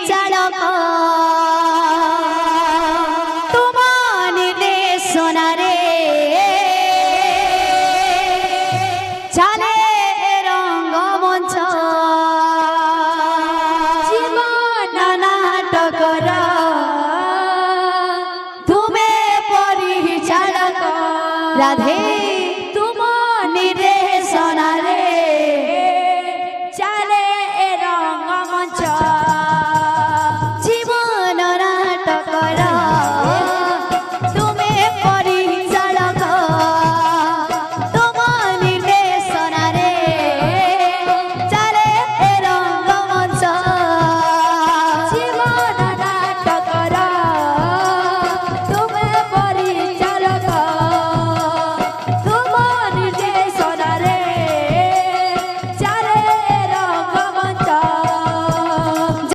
চালক তোমার নির্দেশনা রে চালে রঙ্গমঞ্চ জীবন নাটকর তুমি পরিচালক রাধে